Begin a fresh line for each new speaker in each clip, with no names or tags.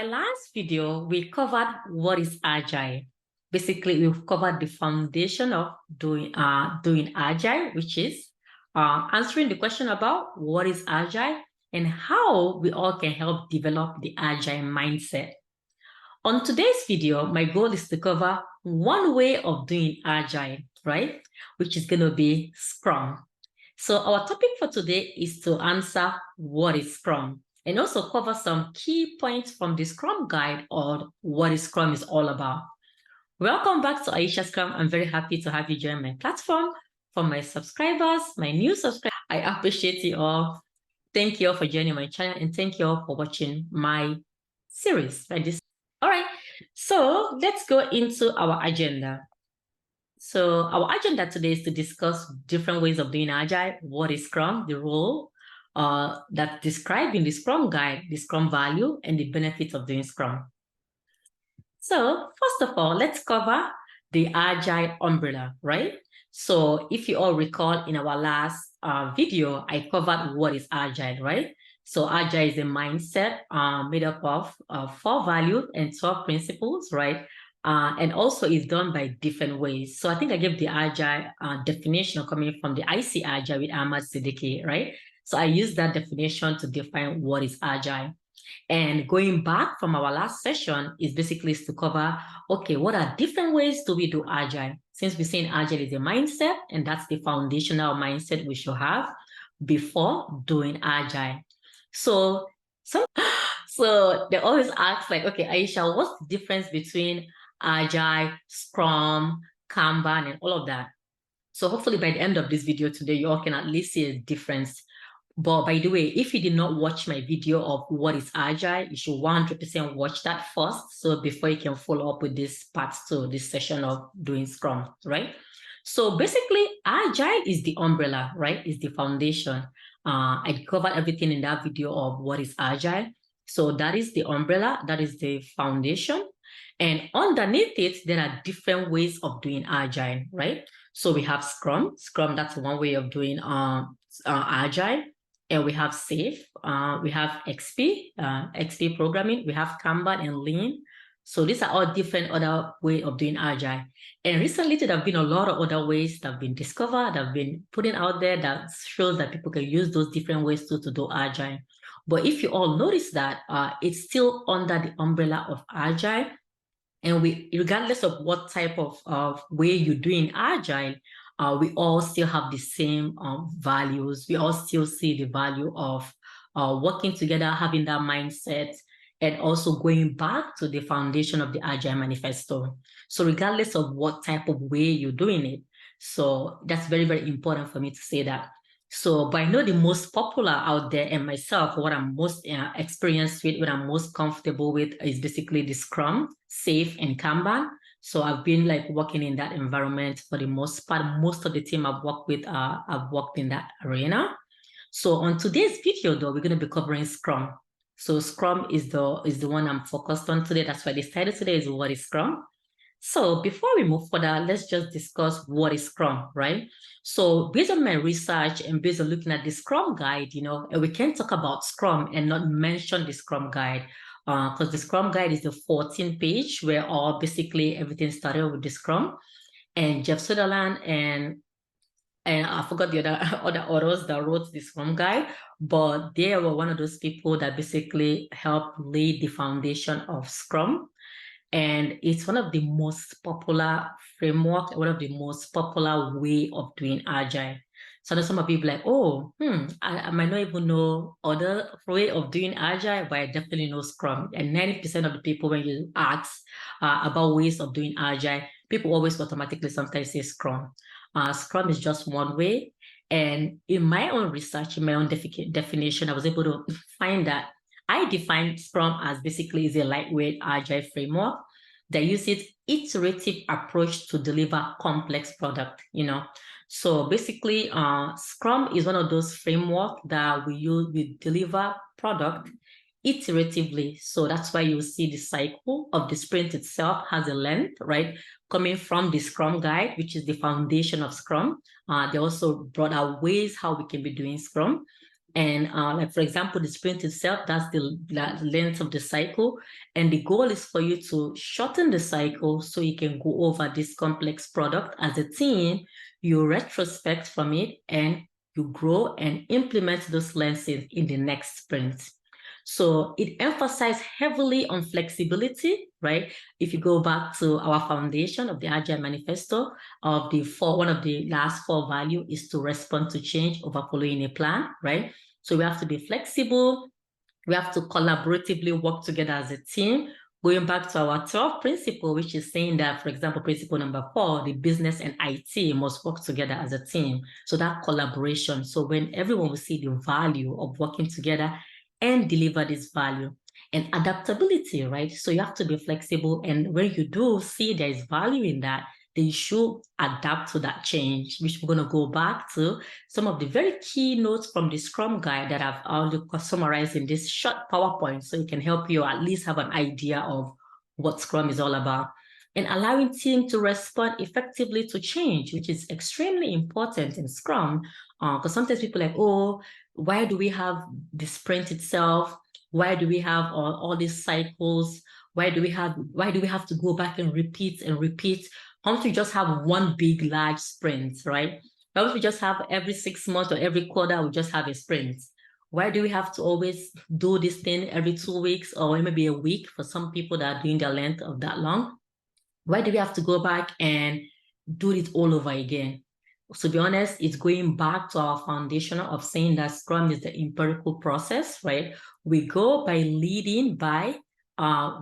last video, we covered what is Agile. Basically, we've covered the foundation of doing Agile, which is answering the question about what is Agile and how we all can help develop the Agile mindset. On today's video, my goal is to cover one way of doing Agile, right? Which is going to be Scrum. So our topic for today is to answer what is Scrum and also cover some key points from the Scrum guide on what is Scrum is all about. Welcome back to AISHA SCRUM. I'm very happy to have you join my platform. For my subscribers, my new subscribers, I appreciate you all. Thank you all for joining my channel and thank you all for watching my series. All right, so let's go into our agenda. So our agenda today is to discuss different ways of doing Agile, what is Scrum, the role that's described in the Scrum guide, the Scrum value, and the benefits of doing Scrum. So first of all, let's cover the Agile umbrella, right? So if you all recall in our last video, I covered what is Agile, right? So Agile is a mindset made up of 4 values and 12 principles, right? And also is done by different ways. So I think I gave the Agile definition coming from the IC Agile with Ahmad Siddiqui, right? So I used that definition to define what is Agile. And going back from our last session is basically to cover, okay, what are different ways do we do Agile? Since we're saying Agile is a mindset, and that's the foundational mindset we should have before doing Agile. So they always ask like, okay, Aisha, what's the difference between Agile, Scrum, Kanban, and all of that? So hopefully by the end of this video today, you all can at least see a difference. But by the way, if you did not watch my video of what is Agile, you should 100% watch that first. So before you can follow up with this part 2, this session of doing Scrum, right? So basically, Agile is the umbrella, right? Is the foundation. I covered everything in that video of what is Agile. So that is the umbrella, that is the foundation. And underneath it, there are different ways of doing Agile, right? So we have Scrum. Scrum, that's one way of doing Agile. And we have SAFe, we have XP programming, we have Kanban and Lean. So these are all different other ways of doing Agile. And recently there have been a lot of other ways that have been discovered, that have been put out there that shows that people can use those different ways to do Agile. But if you all notice that it's still under the umbrella of Agile, and regardless of what type of way you're doing Agile, we all still have the same values. We all still see the value of working together, having that mindset, and also going back to the foundation of the Agile Manifesto. So regardless of what type of way you're doing it, so that's very, very important for me to say that. So, but I know the most popular out there, and myself, what I'm most experienced with, what I'm most comfortable with is basically the Scrum, SAFe, and Kanban. So I've been like working in that environment for the most part. Most of the team I've worked with, I've worked in that arena. So on today's video, though, we're going to be covering Scrum. So Scrum is the one I'm focused on today. That's why the title today is what is Scrum. So before we move further, let's just discuss what is Scrum, right? So based on my research and based on looking at the Scrum guide, we can talk about Scrum and not mention the Scrum guide. Because the Scrum guide is the 14th page where all basically everything started with the Scrum. And Jeff Sutherland and I forgot the other authors that wrote the Scrum guide, but they were one of those people that basically helped lay the foundation of Scrum. And it's one of the most popular framework, one of the most popular way of doing Agile. So there's some people like, oh, I might not even know other way of doing Agile, but I definitely know Scrum. And 90% of the people, when you ask about ways of doing Agile, people always automatically sometimes say Scrum. Scrum is just one way. And in my own research, in my own definition, I was able to find that I define Scrum as basically is a lightweight Agile framework that uses iterative approach to deliver complex product, So basically, Scrum is one of those frameworks that we deliver product iteratively. So that's why you see the cycle of the sprint itself has a length, right? Coming from the Scrum guide, which is the foundation of Scrum. They also brought out ways how we can be doing Scrum. And like, for example, the sprint itself, that's the length of the cycle. And the goal is for you to shorten the cycle so you can go over this complex product as a team. You retrospect from it and you grow and implement those lessons in the next sprint. So it emphasized heavily on flexibility, right? If you go back to our foundation of the Agile Manifesto, one of the last 4 values is to respond to change over following a plan, right? So we have to be flexible. We have to collaboratively work together as a team. Going back to our 12th principle, which is saying that, for example, principle number 4, the business and IT must work together as a team. So that collaboration. So when everyone will see the value of working together and deliver this value. And adaptability, right? So you have to be flexible. And when you do see there is value in that, they should adapt to that change, which we're going to go back to some of the very key notes from the Scrum Guide that I've already summarized in this short PowerPoint, so it can help you at least have an idea of what Scrum is all about. And allowing team to respond effectively to change, which is extremely important in Scrum, because sometimes people are like, oh, why do we have the sprint itself? Why do we have all these cycles? Why do we have to go back and repeat and repeat? Why don't we just have one big, large sprint, right? Why don't we just have every 6 months or every quarter, we just have a sprint? Why do we have to always do this thing every 2 weeks or maybe a week for some people that are doing the length of that long? Why do we have to go back and do it all over again? So to be honest, it's going back to our foundation of saying that Scrum is the empirical process, right? We go by leading by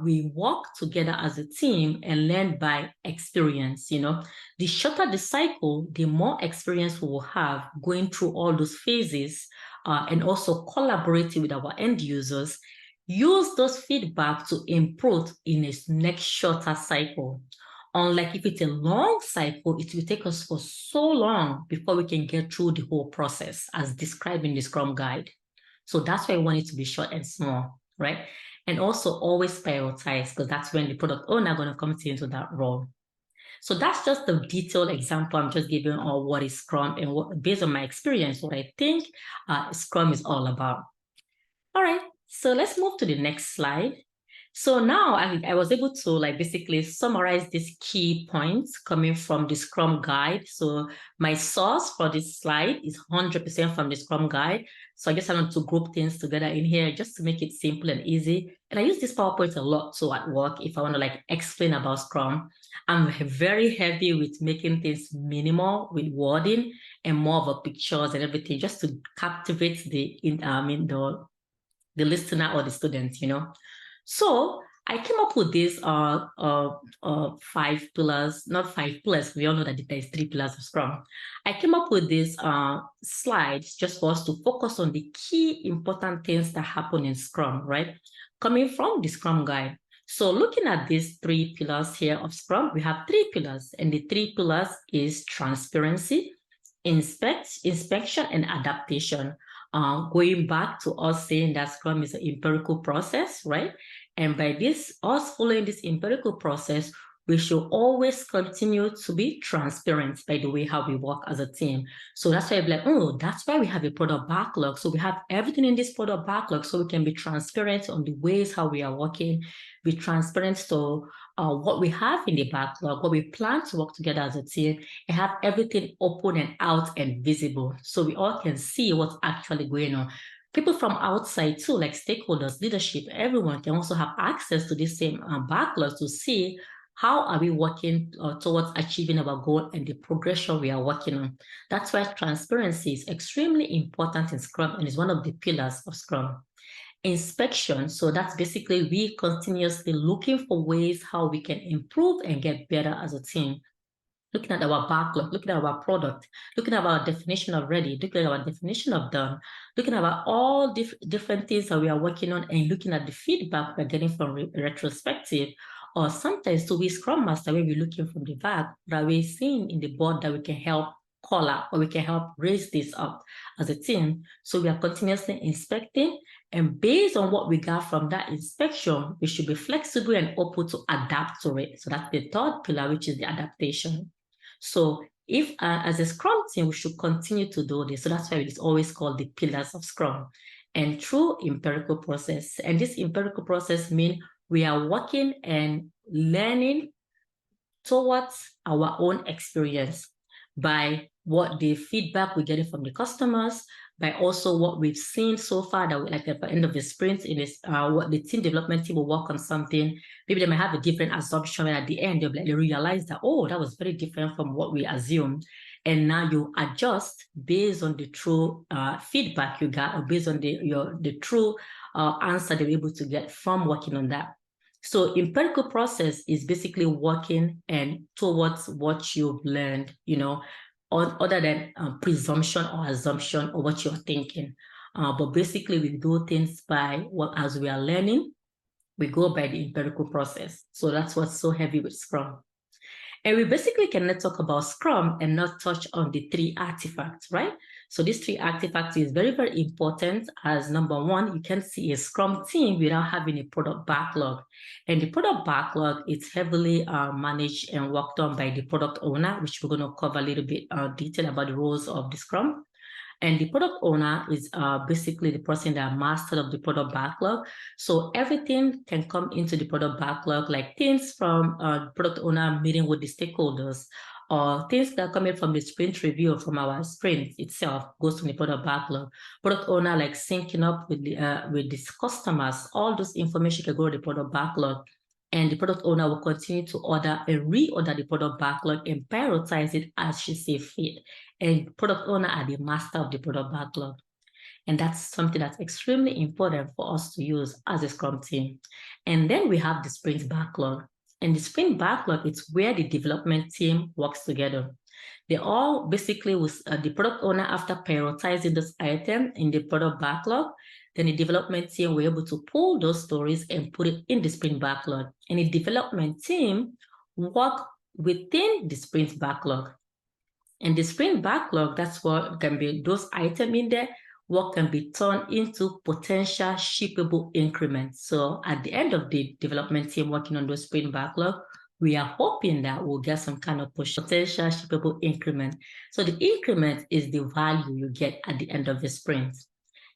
we work together as a team and learn by experience. The shorter the cycle, the more experience we will have going through all those phases and also collaborating with our end users. Use those feedback to improve in a next shorter cycle. Unlike if it's a long cycle, it will take us for so long before we can get through the whole process as described in the Scrum Guide. So that's why I want it to be short and small, right? And also always prioritize, because that's when the product owner is going to come into that role. So that's just the detailed example I'm just giving on what is Scrum and what, based on my experience, what I think Scrum is all about. All right, so let's move to the next slide. So now I was able to basically summarize these key points coming from the Scrum Guide. So my source for this slide is 100% from the Scrum Guide. So I just wanted to group things together in here just to make it simple and easy. And I use this PowerPoint a lot so at work if I want to explain about Scrum. I'm very heavy with making things minimal with wording and more of a pictures and everything just to captivate the listener or the student, So I came up with these 5 pillars, not 5 pillars. We all know that there is 3 pillars of Scrum. I came up with these slides just for us to focus on the key important things that happen in Scrum, right? Coming from the Scrum Guide. So looking at these 3 pillars here of Scrum, we have 3 pillars, and the 3 pillars is transparency, inspection, and adaptation. Going back to us saying that Scrum is an empirical process, right? And by us following this empirical process, we should always continue to be transparent by the way how we work as a team. So that's why I'm like, oh, that's why we have a product backlog. So we have everything in this product backlog so we can be transparent on the ways how we are working, be transparent to what we have in the backlog, what we plan to work together as a team, and have everything open and out and visible so we all can see what's actually going on. People from outside too, like stakeholders, leadership, everyone can also have access to this same backlog to see how are we working towards achieving our goal and the progression we are working on. That's why transparency is extremely important in Scrum and is one of the pillars of Scrum. Inspection, so that's basically we continuously looking for ways how we can improve and get better as a team. Looking at our backlog, looking at our product, looking at our definition of ready, looking at our definition of done, looking at all different things that we are working on and looking at the feedback we're getting from retrospective. Or sometimes to be Scrum Master, when we're looking from the back, that we're seeing in the board that we can help call out or we can help raise this up as a team. So we are continuously inspecting, and based on what we got from that inspection, we should be flexible and open to adapt to it. So that's the 3rd pillar, which is the adaptation. So if as a Scrum team, we should continue to do this. So that's why it's always called the pillars of Scrum. And through empirical process, and this empirical process means we are working and learning towards our own experience by what the feedback we're getting from the customers, by also what we've seen so far that like at the end of the sprint in this what the team development team will work on something. Maybe they might have a different assumption, and at the end they'll like, they realize that, oh, that was very different from what we assumed. And now you adjust based on the true feedback you got, or based on the true answer they were able to get from working on that. So empirical process is basically working and towards what you've learned, other than presumption or assumption or what you're thinking. But basically we do things by as we are learning, we go by the empirical process. So that's what's so heavy with Scrum. And we basically cannot talk about Scrum and not touch on the 3 artifacts, right? So these 3 artifacts is very, very important, as number one, you can see a Scrum team without having a product backlog. And the product backlog is heavily managed and worked on by the product owner, which we're going to cover a little bit detail about the roles of the Scrum. And the product owner is basically the person that mastered of the product backlog. So everything can come into the product backlog, like things from product owner meeting with the stakeholders, or things that are coming from the sprint review from our sprint itself goes to the product backlog. Product owner like syncing up with the customers, all those information can go to the product backlog. And the product owner will continue to order and reorder the product backlog and prioritize it as she sees fit. And product owner are the master of the product backlog. And that's something that's extremely important for us to use as a Scrum team. And then we have the sprint backlog. And the sprint backlog is where the development team works together. They all basically, with the product owner, after prioritizing this item in the product backlog, then the development team were able to pull those stories and put it in the sprint backlog. And the development team work within the sprint backlog. And the sprint backlog, that's what can be those items in there, what can be turned into potential shippable increments. So at the end of the development team working on those sprint backlog, we are hoping that we'll get some kind of potential shippable increment. So the increment is the value you get at the end of the sprint.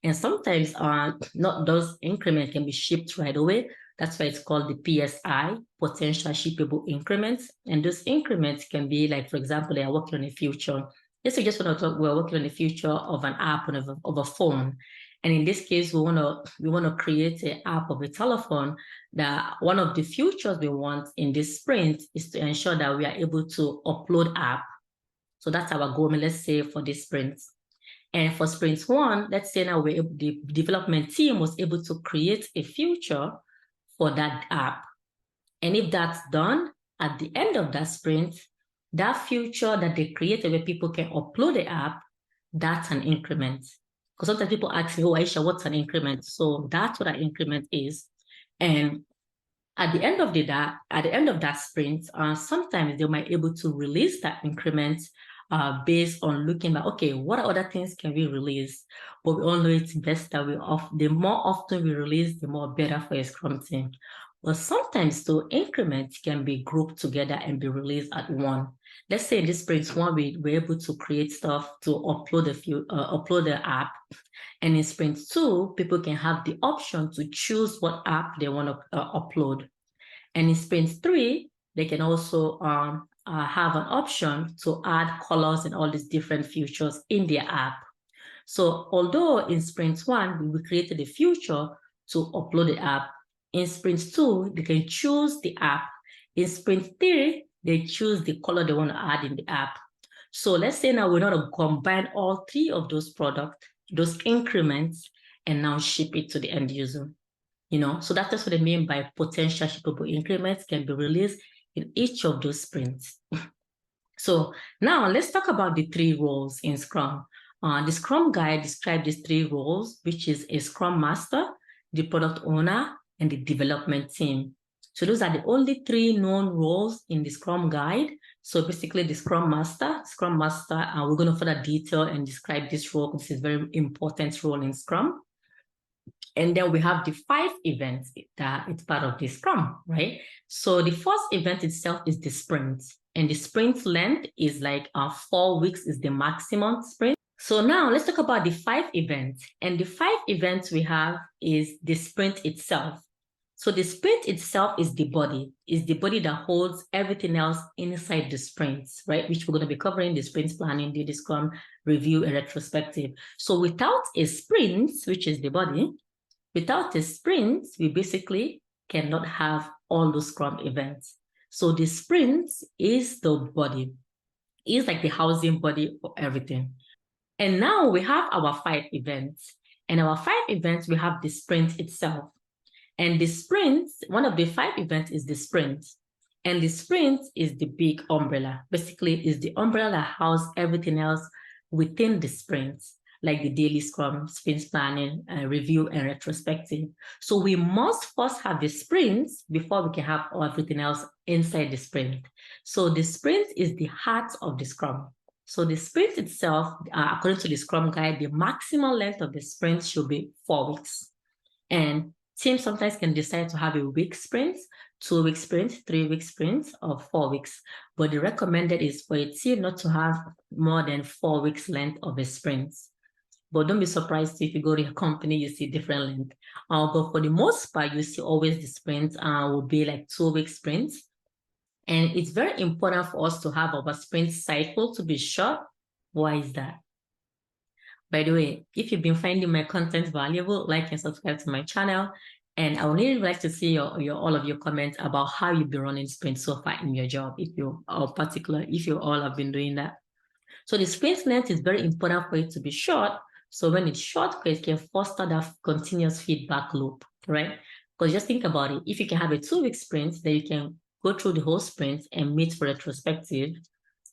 And sometimes not those increments can be shipped right away. That's why it's called the PSI, potential shippable increments. And those increments can be like, for example, they are working on a feature. Let's say just want to talk, we're working on the feature of an app of a phone. And in this case, we want to create an app of a telephone. That one of the features we want in this sprint is to ensure that we are able to upload app. So that's our goal, let's say, for this sprint. And for sprint 1, let's say now the development team was able to create a feature for that app. And if that's done, at the end of that sprint, that feature that they created where people can upload the app, that's an increment. Because sometimes people ask me, oh, Aisha, what's an increment? So that's what an increment is. And at the end of that sprint, sometimes they might be able to release that increment based on looking at, okay, what other things can we release? But we all know it's best that the more often we release, the more better for a Scrum team. But sometimes the increments can be grouped together and be released at one. Let's say in this sprint 1, we're able to create stuff to upload the app. And in sprint 2, people can have the option to choose what app they want to upload. And in sprint 3, they can also have an option to add colors and all these different features in their app. So although in sprint 1, we created a feature to upload the app, in sprint 2, they can choose the app. In sprint 3, they choose the color they want to add in the app. So let's say now we're going to combine all 3 of those products, those increments, and now ship it to the end user. So that's just what I mean by potential shippable increments can be released in each of those sprints. So now let's talk about the 3 roles in Scrum. The Scrum Guide describes these 3 roles, which is a Scrum Master, the Product Owner, and the Development Team. So those are the only 3 known roles in the Scrum Guide. So basically the Scrum Master, we're going to further detail and describe this role because it's a very important role in Scrum. And then we have the 5 events that it's part of the Scrum, right? So the first event itself is the sprint. and the sprint length is like 4 weeks is the maximum sprint. So now let's talk about the 5 events. And the 5 events we have is the sprint itself. So the sprint itself is the body that holds everything else inside the sprints, right? Which we're going to be covering: the sprint planning, the Scrum review, and retrospective. So without a sprint, which is the body, without a sprint, we basically cannot have all those Scrum events. So the sprint is the body. It's like the housing body for everything. And now we have our 5 events. And our 5 events, we have the sprint itself. And the sprint, one of the 5 events is the sprint. And the sprint is the big umbrella. Basically, is the umbrella that houses everything else within the sprint, like the daily Scrum, sprint planning, review, and retrospective. So we must first have the sprint before we can have everything else inside the sprint. So the sprint is the heart of the Scrum. So the sprint itself, according to the Scrum Guide, the maximum length of the sprint should be 4 weeks. And teams sometimes can decide to have a week sprint, 2-week sprint, 3-week sprint, or 4 weeks. But the recommended is for a team not to have more than 4 weeks length of a sprint. But don't be surprised if you go to a company, you see different length. But for the most part, you see always the sprint will be like 2-week sprints. And it's very important for us to have our sprint cycle to be short. Why is that? By the way, if you've been finding my content valuable, like and subscribe to my channel. And I would really like to see all of your comments about how you've been running sprints so far in your job, if you all have been doing that. So the sprint length is very important for it to be short. So when it's short, it can foster that continuous feedback loop, right? Because just think about it. If you can have a 2-week sprint, then you can go through the whole sprint and meet for retrospective.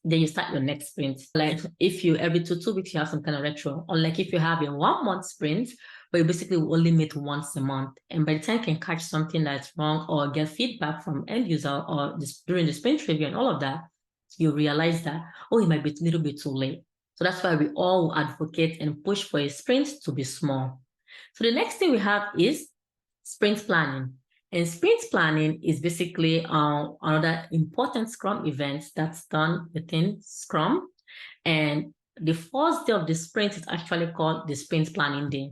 Then you start your next sprint. Like if you every two weeks you have some kind of retro, or like if you have a 1-month sprint, where you basically only meet once a month, and by the time you can catch something that's wrong or get feedback from end user or during the sprint review and all of that, you realize that, oh, it might be a little bit too late. So that's why we all advocate and push for a sprint to be small. So the next thing we have is sprint planning. And sprint planning is basically another important Scrum event that's done within Scrum. And the first day of the sprint is actually called the sprint planning day.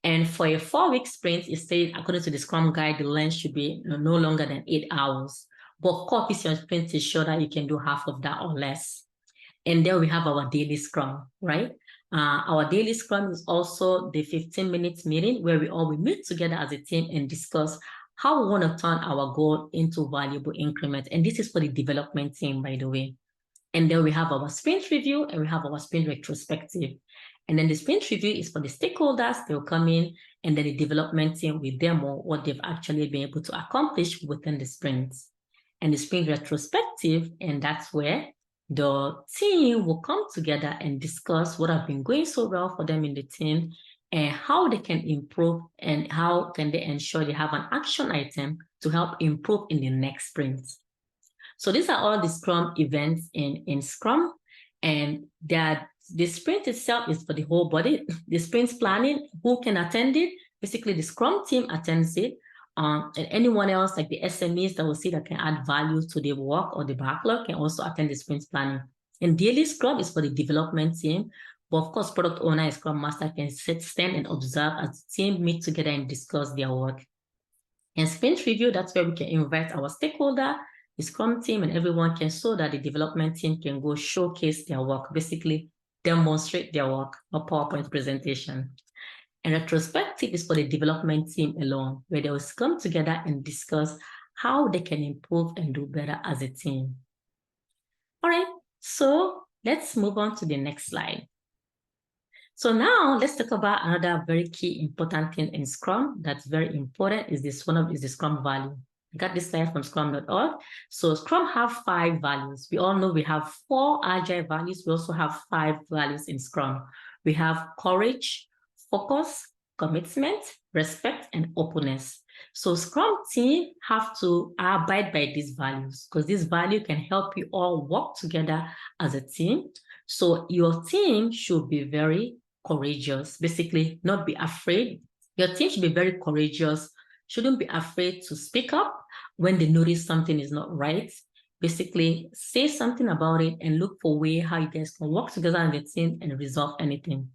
And for a 4-week sprint, it says, according to the Scrum Guide, the length should be no longer than 8 hours. But of course, if your sprint is sure that you can do half of that or less. And then we have our daily Scrum, right? Our daily Scrum is also the 15-minute meeting where we all meet together as a team and discuss how we want to turn our goal into valuable increments. And this is for the development team, by the way. And then we have our sprint review and we have our sprint retrospective. And then the sprint review is for the stakeholders. They'll come in, and then the development team will demo what they've actually been able to accomplish within the sprints. And the sprint retrospective, and that's where the team will come together and discuss what have been going so well for them in the team and how they can improve and how can they ensure they have an action item to help improve in the next sprint. So these are all the Scrum events in Scrum, and the sprint itself is for the whole body. The sprint planning, who can attend it? Basically, the Scrum team attends it, and anyone else like the SMEs that will see that can add value to the work or the backlog can also attend the sprint planning. And daily Scrum is for the development team. But of course, product owner and Scrum Master can stand and observe as the team meet together and discuss their work. And sprint review, that's where we can invite our stakeholder, the Scrum team, and everyone can, so that the development team can go showcase their work, basically demonstrate their work, a PowerPoint presentation. And retrospective is for the development team alone, where they will come together and discuss how they can improve and do better as a team. All right, so let's move on to the next slide. So now let's talk about another very key important thing in Scrum that's very important is the Scrum value. I got this slide from scrum.org. So Scrum have 5 values. We all know we have 4 Agile values. We also have 5 values in Scrum. We have courage, focus, commitment, respect, and openness. So Scrum team have to abide by these values because this value can help you all work together as a team. So your team should be very courageous, basically not be afraid. Your team should be very courageous, shouldn't be afraid to speak up when they notice something is not right. basically say something about it and look for a way how you guys can work together in the team and resolve anything.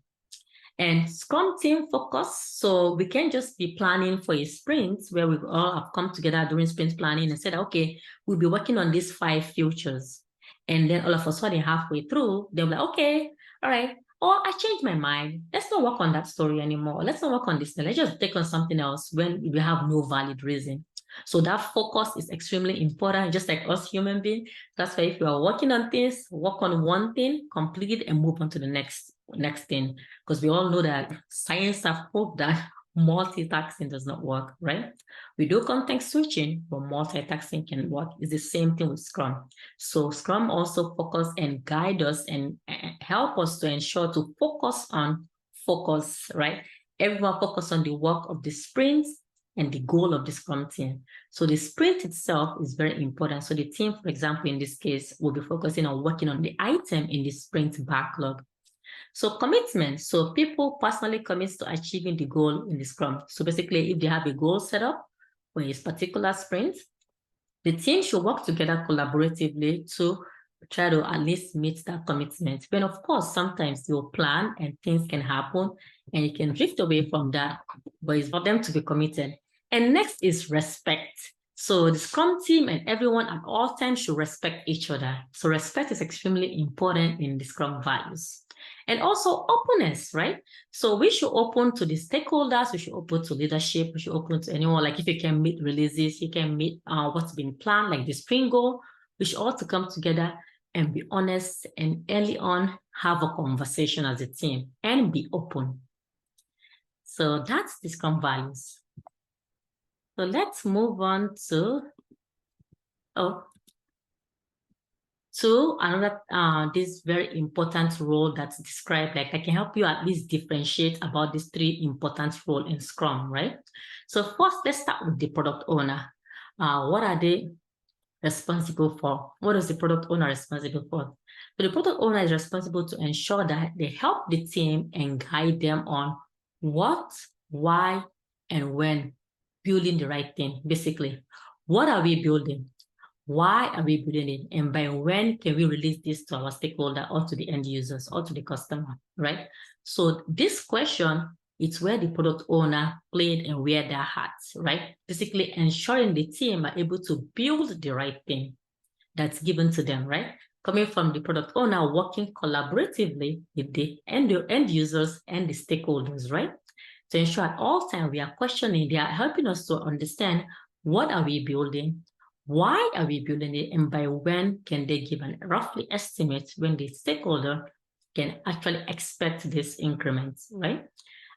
And Scrum team focus, so we can't just be planning for a sprint where we all have come together during sprint planning and said, okay, we'll be working on these 5 features. And then all of a sudden, halfway through, they'll be like, okay, all right, or I changed my mind. Let's not work on that story anymore. Let's not work on this. Let's just take on something else when we have no valid reason. So that focus is extremely important, just like us human beings. That's why if you are working on things, work on one thing, complete it, and move on to the next thing. Because we all know that science have proved that multitasking does not work, right? We do context switching, but multitasking can work. It's the same thing with Scrum. So Scrum also focus and guide us and help us to ensure to focus on focus, right? Everyone focus on the work of the sprint and the goal of the Scrum team. So the sprint itself is very important. So the team, for example, in this case, will be focusing on working on the item in the sprint backlog. So commitment. So people personally commit to achieving the goal in the Scrum. So basically, if they have a goal set up for a particular sprint, the team should work together collaboratively to try to at least meet that commitment. But of course, sometimes you'll plan and things can happen and you can drift away from that, but it's for them to be committed. And next is respect. So the Scrum team and everyone at all times should respect each other. So respect is extremely important in the Scrum values. And also openness, right? So we should open to the stakeholders, we should open to leadership, we should open to anyone. Like if you can meet releases, you can meet what's been planned, like the sprint goal, we should all to come together and be honest and early on have a conversation as a team and be open. So that's the Scrum values. So let's move on to another this very important role that's described. Like I can help you at least differentiate about these 3 important roles in Scrum, right? So first, let's start with the product owner. What are they responsible for? What is the product owner responsible for? So the product owner is responsible to ensure that they help the team and guide them on what, why, and when building the right thing. Basically, what are we building? Why are we building it? And by when can we release this to our stakeholder or to the end users or to the customer, right? So this question, it's where the product owner played and wear their hats, right? Basically ensuring the team are able to build the right thing that's given to them, right? Coming from the product owner, working collaboratively with the end users and the stakeholders, right? To ensure at all times we are questioning, they are helping us to understand what are we building, why are we building it, and by when can they give a roughly estimate when the stakeholder can actually expect this increment, right?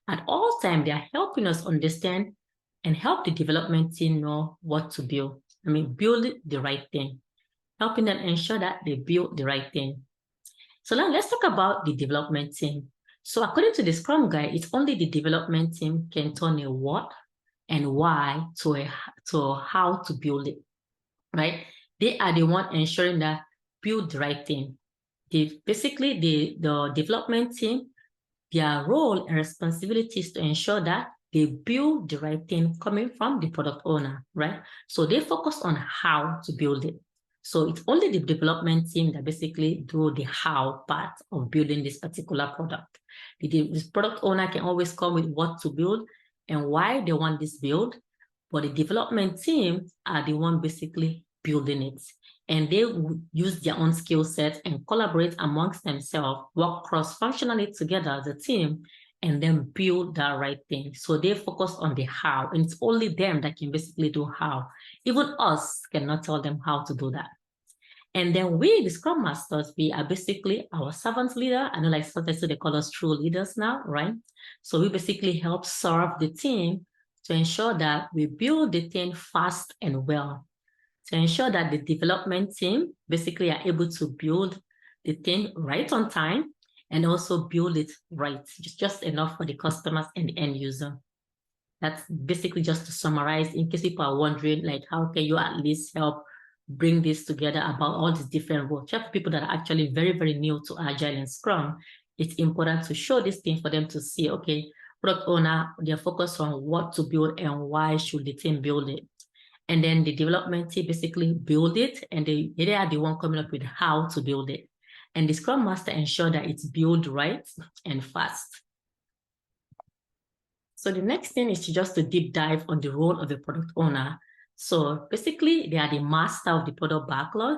At all times, they are helping us understand and help the development team know what to build. Build the right thing, helping them ensure that they build the right thing. So now let's talk about the development team. So according to the Scrum guide, it's only the development team can turn a what and why to how to build it, right? They are the one ensuring that build the right thing. Basically, the development team, their role and responsibility is to ensure that they build the right thing coming from the product owner, right? So they focus on how to build it. So it's only the development team that basically do the how part of building this particular product. This product owner can always come with what to build and why they want this build, but the development team are the one basically building it. And they would use their own skill set and collaborate amongst themselves, work cross-functionally together as a team, and then build that right thing. So they focus on the how, and it's only them that can basically do how. Even us cannot tell them how to do that. And then we, the Scrum Masters, we are basically our servant leader. I know like sometimes they call us true leaders now, right? So we basically help serve the team to ensure that we build the thing fast and well, to ensure that the development team basically are able to build the thing right on time and also build it right, just enough for the customers and the end user. That's basically just to summarize in case people are wondering, like, how can you at least help bring this together about all these different roles? For people that are actually very, very new to Agile and Scrum, it's important to show this thing for them to see, okay, product owner, they're focused on what to build and why should the team build it. And then the development team basically build it, and they are the one coming up with how to build it. And the Scrum Master ensure that it's built right and fast. So the next thing is just to deep dive on the role of the product owner. So basically, they are the master of the product backlog.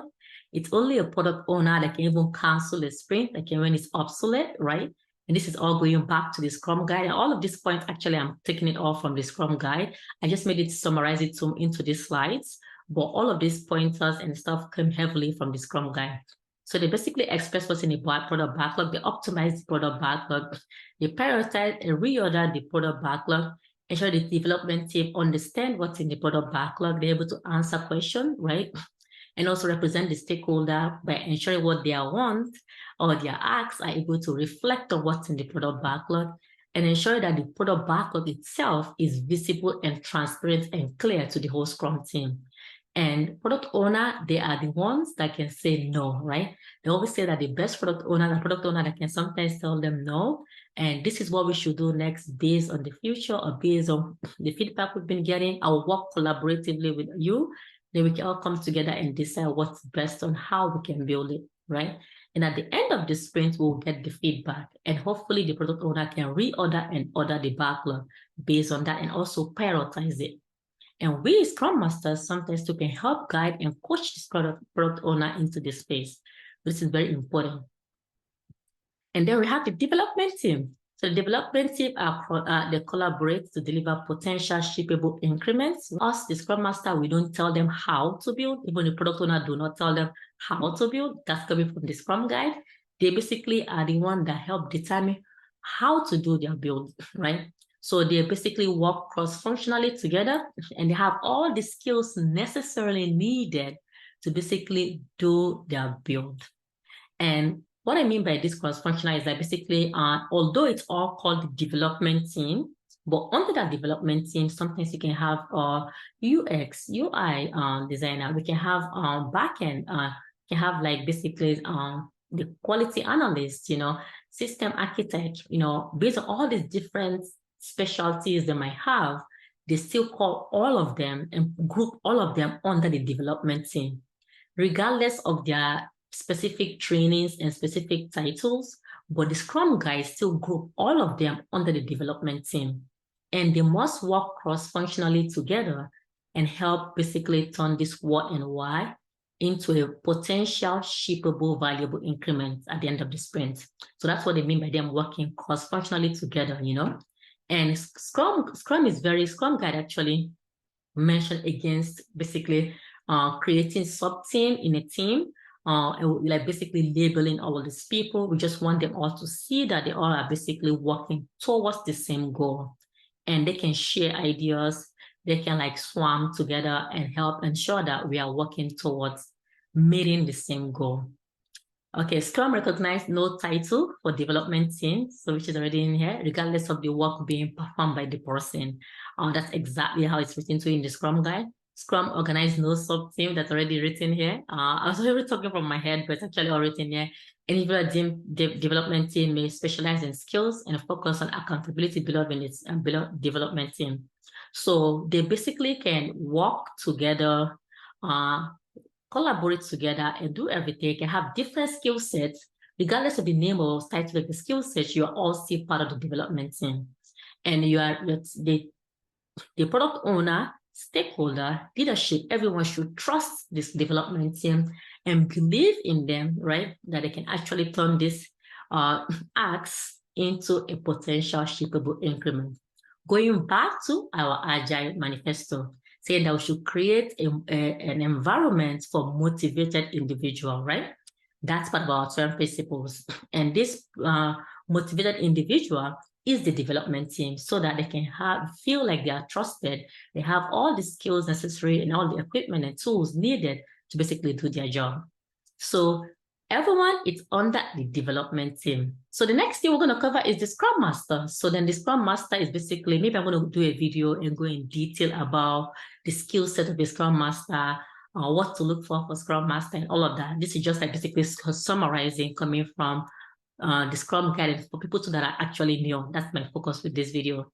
It's only a product owner that can even cancel a sprint, like when it's obsolete, right? And this is all going back to the Scrum Guide. And all of these points, actually, I'm taking it all from the Scrum Guide. I just made it summarize it into these slides. But all of these pointers and stuff came heavily from the Scrum Guide. So they basically express what's in the product backlog. They optimize the product backlog. They prioritize and reorder the product backlog, ensure the development team understand what's in the product backlog. They're able to answer questions, right? And also represent the stakeholder by ensuring what their wants or their asks are able to reflect on what's in the product backlog, and ensure that the product backlog itself is visible and transparent and clear to the whole Scrum team. And product owner, they are the ones that can say no, right? They always say that the best product owner, the product owner that can sometimes tell them no, and this is what we should do next based on the future or based on the feedback we've been getting. I'll work collaboratively with you. Then we can all come together and decide what's best on how we can build it, right? And at the end of the sprint, we'll get the feedback, and hopefully the product owner can reorder and order the backlog based on that and also prioritize it. And we Scrum Masters sometimes too can help guide and coach this product owner into this space. This is very important. And then we have the development team. So the development team they collaborate to deliver potential shippable increments. Us, the Scrum Master, we don't tell them how to build. Even the product owner do not tell them how to build. That's coming from the Scrum Guide. They basically are the one that help determine how to do their build, right? So they basically work cross-functionally together, and they have all the skills necessarily needed to basically do their build. And what I mean by this cross-functional is that basically, although it's all called the development team, but under that development team, sometimes you can have UX, UI designer. We can have backend. You can have like basically the quality analyst, system architect. Based on all these different specialties they might have, they still call all of them and group all of them under the development team, regardless of their specific trainings and specific titles. But the Scrum guys still group all of them under the development team. And they must work cross-functionally together and help basically turn this what and why into a potential shippable valuable increment at the end of the sprint. So that's what they mean by them working cross-functionally together, And Scrum Guide actually mentioned against basically creating sub-team in a team, like basically labeling all of these people. We just want them all to see that they all are basically working towards the same goal, and they can share ideas. They can like swarm together and help ensure that we are working towards meeting the same goal. Okay, Scrum recognized no title for development team, so which is already in here, regardless of the work being performed by the person. That's exactly how it's written to in the Scrum Guide. Scrum organized no sub-team, that's already written here. I was already talking from my head, but it's actually all written here. Any development team may specialize in skills and focus on accountability below development team. So they basically can work together, collaborate together and do everything. You can have different skill sets, regardless of the name or title of the skill set. You are all still part of the development team, and the product owner, stakeholder, leadership. Everyone should trust this development team and believe in them, right? That they can actually turn this acts into a potential shippable increment. Going back to our Agile manifesto, saying that we should create an environment for motivated individual, right? That's part of our 12 principles. And this motivated individual is the development team, so that they can feel like they are trusted. They have all the skills necessary and all the equipment and tools needed to basically do their job. So everyone is under the development team. So the next thing we're going to cover is the Scrum Master. So then the Scrum Master is basically, maybe I'm going to do a video and go in detail about the skill set of the Scrum Master, what to look for Scrum Master and all of that. This is just like basically summarizing coming from the Scrum Guide for people that are actually new. That's my focus with this video.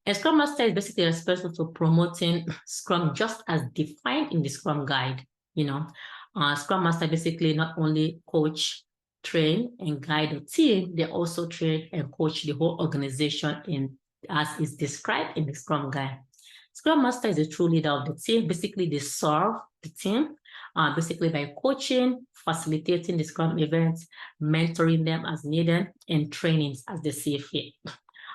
A Scrum Master is basically responsible for promoting Scrum just as defined in the Scrum Guide. Scrum Master basically not only coach, train, and guide the team, they also train and coach the whole organization as is described in the Scrum Guide. Scrum Master is a true leader of the team. Basically, they serve the team basically by coaching, facilitating the Scrum events, mentoring them as needed, and trainings as they see fit.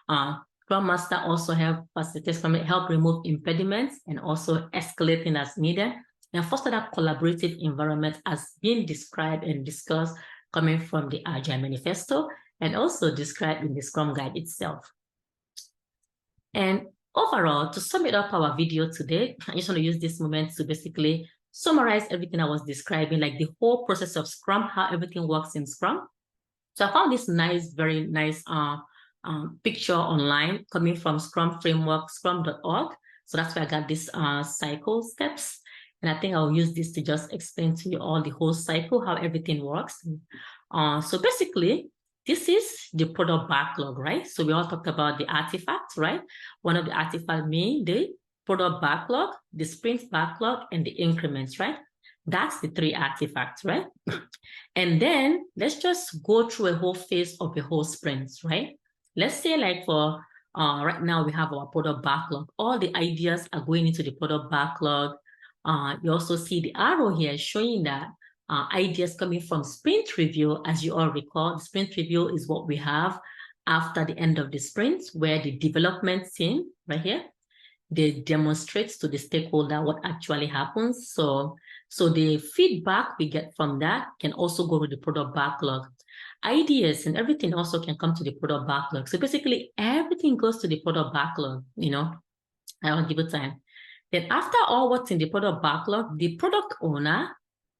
Scrum Master also help facilitate Scrum, help remove impediments and also escalating as needed, and foster that collaborative environment as being described and discussed coming from the Agile Manifesto and also described in the Scrum Guide itself. And overall, to sum it up our video today, I just want to use this moment to basically summarize everything I was describing, like the whole process of Scrum, how everything works in Scrum. So I found this nice, very nice picture online coming from Scrum Framework, scrum.org. So that's where I got this cycle steps. And I think I'll use this to just explain to you all the whole cycle, how everything works. So basically, this is the product backlog, right? So we all talked about the artifacts, right? One of the artifacts being the product backlog, the sprint backlog, and the increments, right? That's the three artifacts, right? And then let's just go through a whole phase of the whole sprints, right? Let's say like for right now we have our product backlog. All the ideas are going into the product backlog. You also see the arrow here showing that ideas coming from sprint review. As you all recall, the sprint review is what we have after the end of the sprint, where the development team right here, they demonstrate to the stakeholder what actually happens. So the feedback we get from that can also go to the product backlog. Ideas and everything also can come to the product backlog. So basically everything goes to the product backlog, I'll give it time. Then after all what's in the product backlog, the product owner,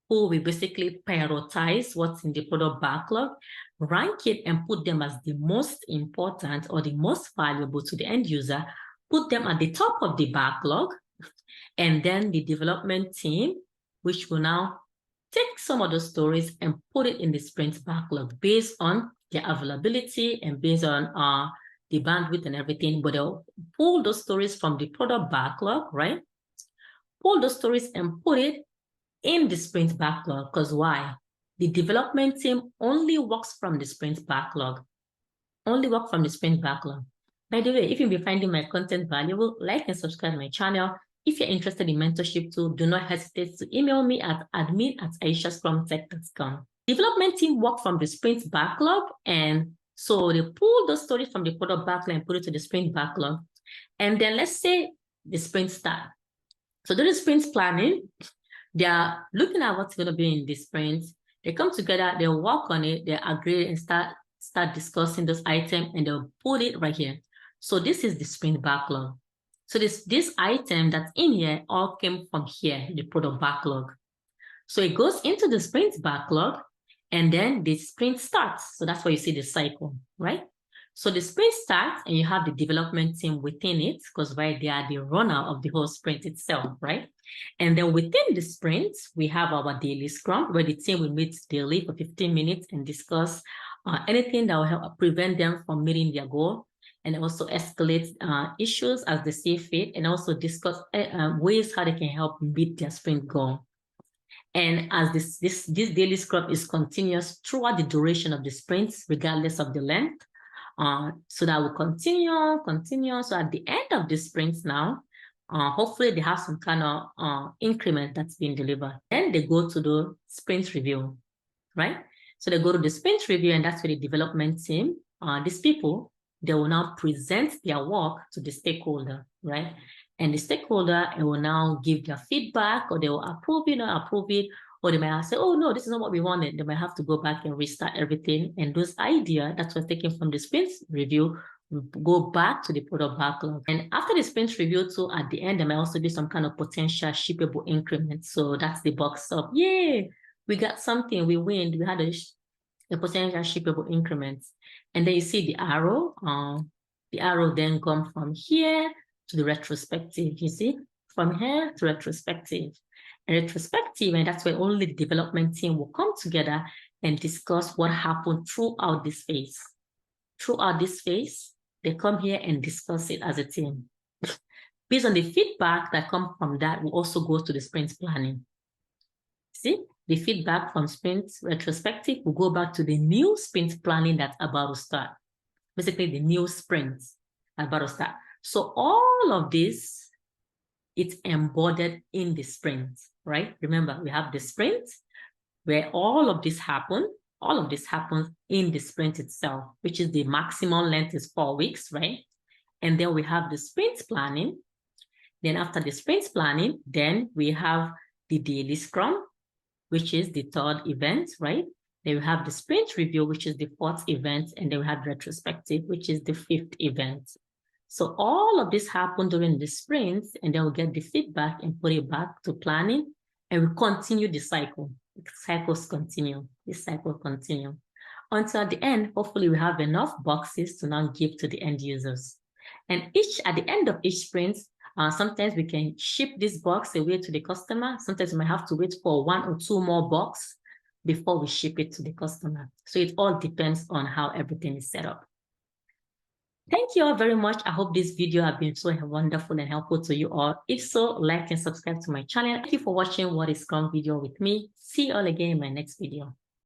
who will basically prioritize what's in the product backlog, rank it and put them as the most important or the most valuable to the end user, put them at the top of the backlog, and then the development team, which will now take some of those stories and put it in the sprint backlog based on their availability and based on the bandwidth and everything, but they'll pull those stories from the product backlog, right? Pull those stories and put it in the sprint backlog, because why? The development team only works from the sprint backlog. Only work from the sprint backlog. By the way, if you've been finding my content valuable, like and subscribe to my channel. If you're interested in mentorship too, do not hesitate to email me at admin@aishascrumtech.com. Development team work from the sprint backlog, and so they pull those stories from the product backlog and put it to the sprint backlog. And then let's say the sprint start. So during sprint planning, they are looking at what's going to be in the sprint. They come together, they work on it, they agree and start discussing those items, and they'll put it right here. So this is the sprint backlog. So this item that's in here all came from here, the product backlog. So it goes into the sprint backlog, and then the sprint starts. So that's why you see the cycle, right? So the sprint starts, and you have the development team within it, because they are the runner of the whole sprint itself, right? And then within the sprint, we have our daily scrum, where the team will meet daily for 15 minutes and discuss anything that will help prevent them from meeting their goal, and also escalate issues as they see fit, and also discuss ways how they can help meet their sprint goal. And as this daily scrum is continuous throughout the duration of the sprints, regardless of the length, so that will continue. So at the end of the sprints now, hopefully they have some kind of increment that's been delivered. Then they go to the sprint review, right? So they go to the sprint review, and that's where the development team, these people, they will now present their work to the stakeholder, right? And the stakeholder will now give their feedback, or they will approve it or approve it, or they might say, oh no, this is not what we wanted. They might have to go back and restart everything. And those ideas that was taken from the sprint review will go back to the product backlog. And after the sprint review too, at the end, there might also be some kind of potential shippable increment. So that's the box of, yay, we got something, we win, we had a potential shippable increments. And then you see the arrow. The arrow then comes from here to the retrospective, you see, from here to retrospective. And retrospective, and that's where only the development team will come together and discuss what happened throughout this phase. Throughout this phase, they come here and discuss it as a team. Based on the feedback that comes from that, we also go to the sprint planning. See, the feedback from sprint retrospective will go back to the new sprint planning that's about to start. Basically, the new sprint about to start. So all of this, it's embodied in the sprint, right? Remember, we have the sprint where all of this happens. All of this happens in the sprint itself, which is the maximum length is 4 weeks, right? And then we have the sprint planning. Then after the sprint planning, then we have the daily scrum, which is the third event, right? Then we have the sprint review, which is the fourth event. And then we have retrospective, which is the fifth event. So all of this happened during the sprint, and then we'll get the feedback and put it back to planning, and we continue the cycle. The cycles continue. The cycle continue. Until at the end, hopefully we have enough boxes to now give to the end users. And at the end of each sprint, sometimes we can ship this box away to the customer. Sometimes we might have to wait for 1 or 2 more boxes before we ship it to the customer. So it all depends on how everything is set up. Thank you all very much. I hope this video has been so wonderful and helpful to you all. If so, like and subscribe to my channel. Thank you for watching What is Scrum video with me. See you all again in my next video.